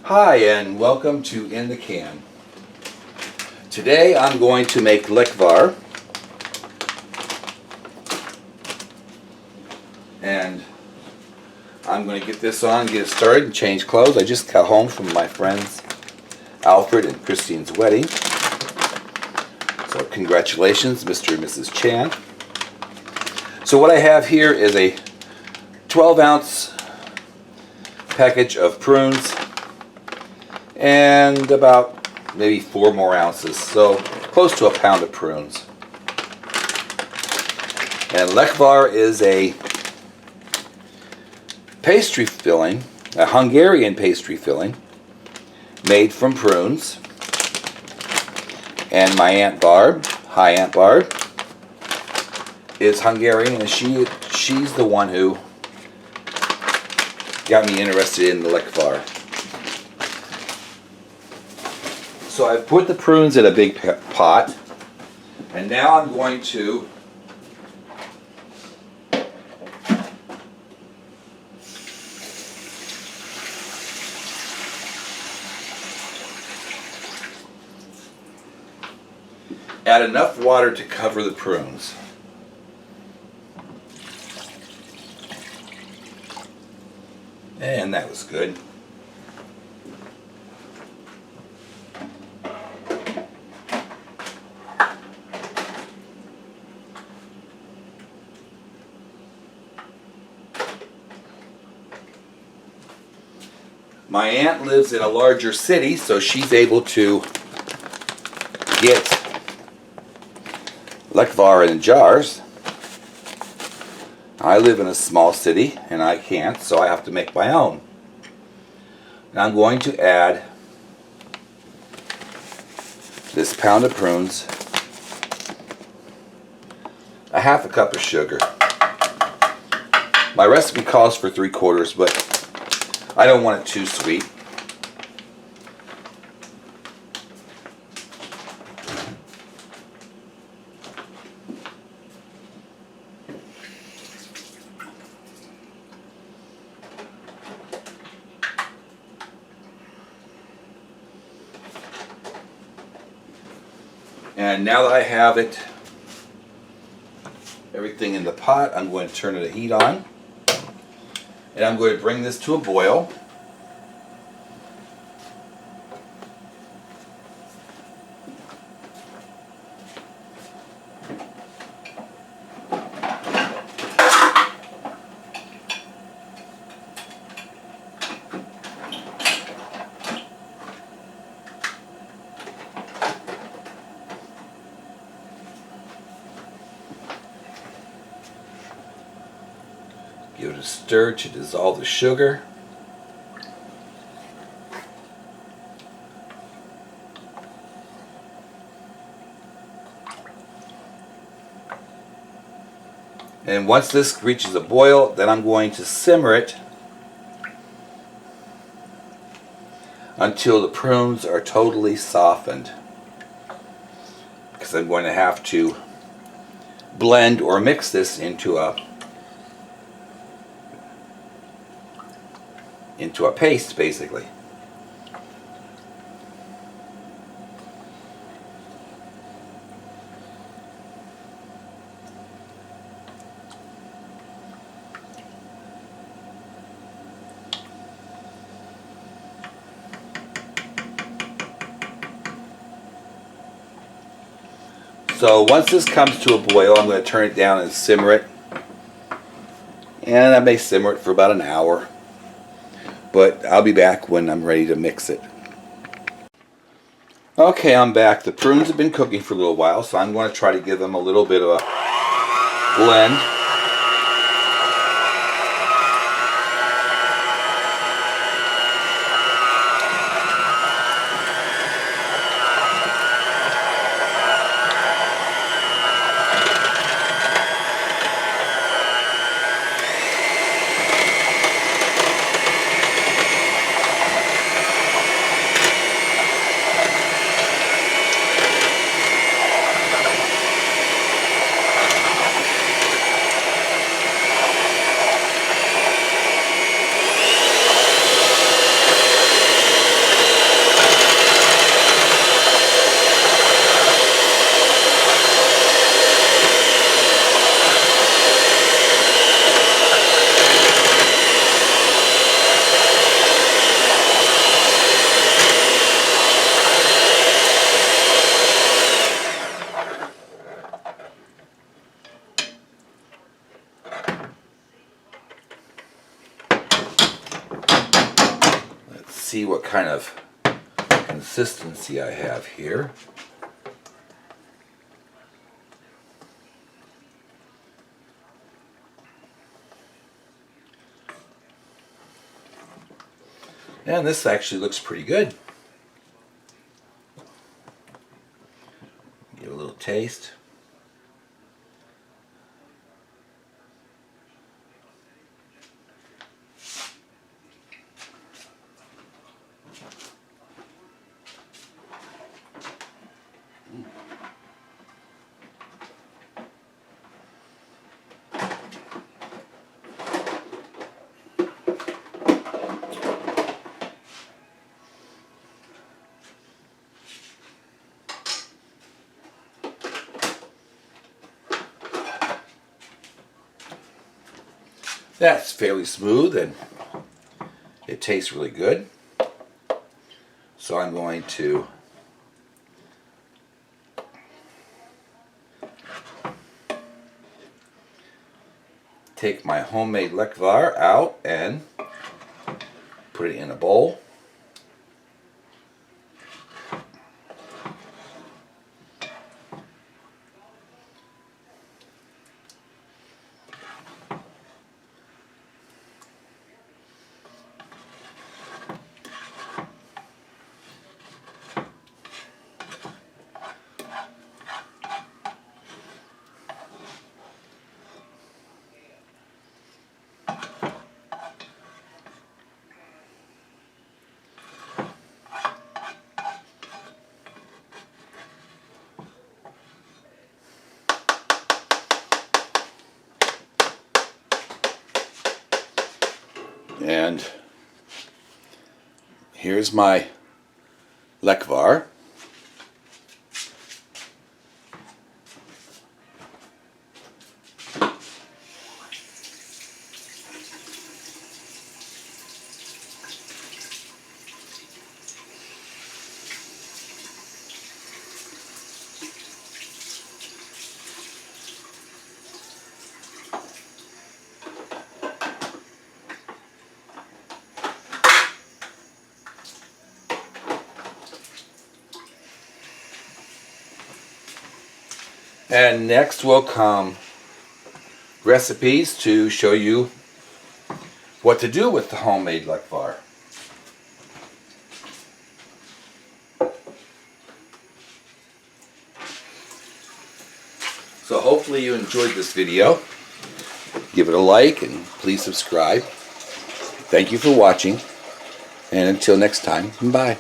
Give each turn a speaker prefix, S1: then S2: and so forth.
S1: Hi and welcome to In the Can. Today I'm going to make Lekvar, and I'm going to get this on, get it started and change clothes. I just got home from my friends Alfred and Christine's wedding, so congratulations Mr. and Mrs. Chan. So what I have here is a 12-ounce package of prunes and about maybe 4 more ounces, so close to a pound of prunes. And Lekvar is a pastry filling, a Hungarian pastry filling made from prunes. And my Aunt Barb, hi Aunt Barb, is Hungarian, and she's the one who got me interested in the Lekvar. So I've put the prunes in a big pot, and now I'm going to add enough water to cover the prunes. And that was good. My aunt lives in a larger city, so she's able to get Lekvar in jars. I live in a small city and I can't, so I have to make my own. And I'm going to add this pound of prunes, a half a cup of sugar. My recipe calls for 3/4, but I don't want it too sweet. And now that I have everything in the pot, I'm going to turn the heat on. And I'm going to bring this to a boil. Give it a stir to dissolve the sugar. And once this reaches a boil, then I'm going to simmer it until the prunes are totally softened, because I'm going to have to blend or mix this into a paste, basically. So once this comes to a boil, I'm going to turn it down and simmer it. And I may simmer it for about an hour. But I'll be back when I'm ready to mix it. Okay, I'm back. The prunes have been cooking for a little while, so I'm going to try to give them a little bit of a blend. see what kind of consistency I have here. And this actually looks pretty good. Give it a little taste. That's fairly smooth and it tastes really good. So I'm going to take my homemade Lekvar out and put it in a bowl. And here's my Lekvar. And next will come recipes to show you what to do with the homemade Lekvar. So hopefully you enjoyed this video. Give it a like and please subscribe. Thank you for watching, and until next time, bye.